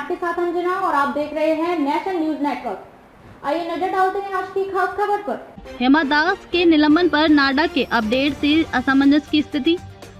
आपके साथ अंजना और आप देख रहे हैं नेशन न्यूज नेटवर्क। आइए नजर डालते हैं आज की खास खबर पर। हेमा दास के निलंबन पर नाडा के अपडेट से असमंजस की स्थिति,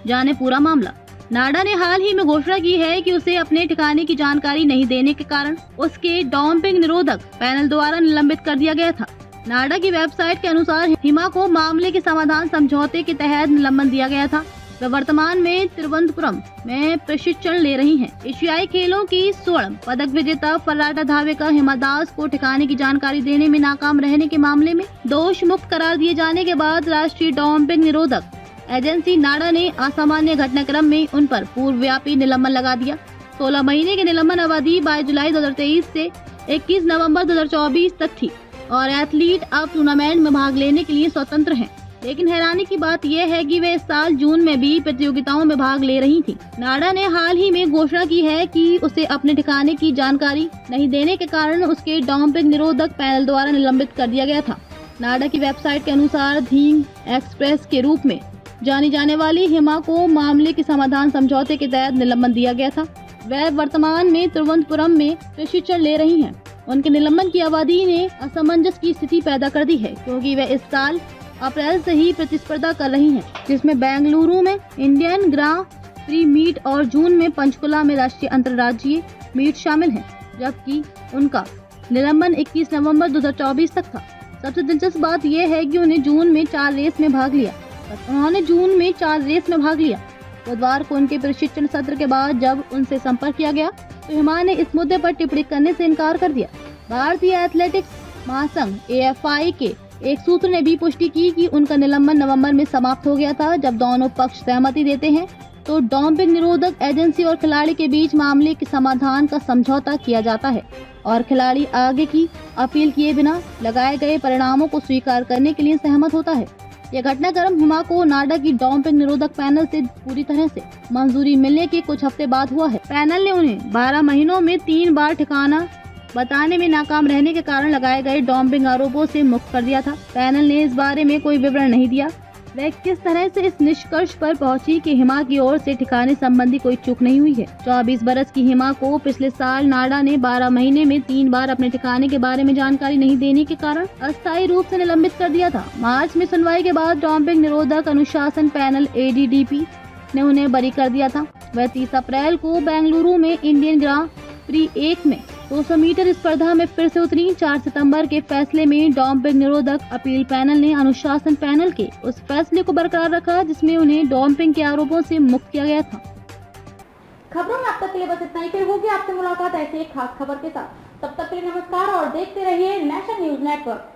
जाने पूरा मामला। नाडा ने हाल ही में घोषणा की है कि उसे अपने ठिकाने की जानकारी नहीं देने के कारण उसके डंपिंग निरोधक पैनल द्वारा निलंबित कर दिया गया था। नाडा की वेबसाइट के अनुसार हिमा को मामले के समाधान समझौते के तहत निलंबन दिया गया था। वे वर्तमान में तिरुवनंतपुरम में प्रशिक्षण ले रही हैं। एशियाई खेलों की स्वर्ण पदक विजेता फर्राटा धावेकर हिमा दास को ठिकाने की जानकारी देने में नाकाम रहने के मामले में दोष मुक्त करार दिए जाने के बाद राष्ट्रीय डंपिंग निरोधक एजेंसी नाडा ने असामान्य घटनाक्रम में उन पर पूर्वव्यापी निलंबन लगा दिया। 16 महीने की निलंबन अवधि 22 जुलाई 2023 से 21 नवंबर 2024 तक थी और एथलीट अब टूर्नामेंट में भाग लेने के लिए स्वतंत्र हैं। लेकिन हैरानी की बात यह है कि वे इस साल जून में भी प्रतियोगिताओं में भाग ले रही थी। नाडा ने हाल ही में घोषणा की है कि उसे अपने ठिकाने की जानकारी नहीं देने के कारण उसके डंपिंग निरोधक पैनल द्वारा निलंबित कर दिया गया था। नाडा की वेबसाइट के अनुसार धींग एक्सप्रेस के रूप में जानी जाने वाली हिमा को मामले के समाधान समझौते के तहत निलंबन दिया गया था। वह वर्तमान में तिरुवनंतपुरम में प्रशिक्षण ले रही हैं। उनके निलंबन की अवधि ने असमंजस की स्थिति पैदा कर दी है, क्योंकि वह इस साल अप्रैल से ही प्रतिस्पर्धा कर रही हैं, जिसमें बेंगलुरु में इंडियन ग्रां प्री मीट और जून में पंचकुला में राष्ट्रीय अंतर्राज्यीय मीट शामिल हैं, जबकि उनका निलंबन 21 नवंबर 2024 तक था। सबसे दिलचस्प बात यह है कि उन्होंने जून में 4 रेस में भाग लिया। बुधवार को उनके प्रशिक्षण सत्र के बाद जब उनसे संपर्क किया गया तो हिमा ने इस मुद्दे पर टिप्पणी करने से इनकार कर दिया। भारतीय एथलेटिक्स महासंघ AFI के एक सूत्र ने भी पुष्टि की कि उनका निलंबन नवंबर में समाप्त हो गया था। जब दोनों पक्ष सहमति देते हैं तो डंपिंग निरोधक एजेंसी और खिलाड़ी के बीच मामले के समाधान का समझौता किया जाता है और खिलाड़ी आगे की अपील किए बिना लगाए गए परिणामों को स्वीकार करने के लिए सहमत होता है। यह घटनाक्रम हिमा को नाडा की डंपिंग निरोधक पैनल से पूरी तरह से मंजूरी मिलने के कुछ हफ्ते बाद हुआ है। पैनल ने उन्हें 12 महीनों में 3 बार ठिकाना बताने में नाकाम रहने के कारण लगाए गए डंपिंग आरोपों से मुक्त कर दिया था। पैनल ने इस बारे में कोई विवरण नहीं दिया वह किस तरह से इस निष्कर्ष पर पहुंची कि हिमा की ओर से ठिकाने संबंधी कोई चूक नहीं हुई है। 24 बरस की हिमा को पिछले साल नाडा ने 12 महीने में 3 बार अपने ठिकाने के बारे में जानकारी नहीं देने के कारण अस्थायी रूप से निलंबित कर दिया था। मार्च में सुनवाई के बाद डंपिंग निरोधक अनुशासन पैनल ADDP ने उन्हें बरी कर दिया था। वह 30 अप्रैल को बेंगलुरु में इंडियन ग्रां प्री 1 में 200 मीटर स्पर्धा में फिर से उतरी। 4 सितंबर के फैसले में डंपिंग निरोधक अपील पैनल ने अनुशासन पैनल के उस फैसले को बरकरार रखा जिसमें उन्हें डंपिंग के आरोपों से मुक्त किया गया था। खबरों में अब तक के लिए बस इतना ही। फिर होगी आपसे मुलाकात ऐसी एक खास खबर के साथ। तब तक के लिए नमस्कार और देखते रहिए नेशन न्यूज नेटवर्क।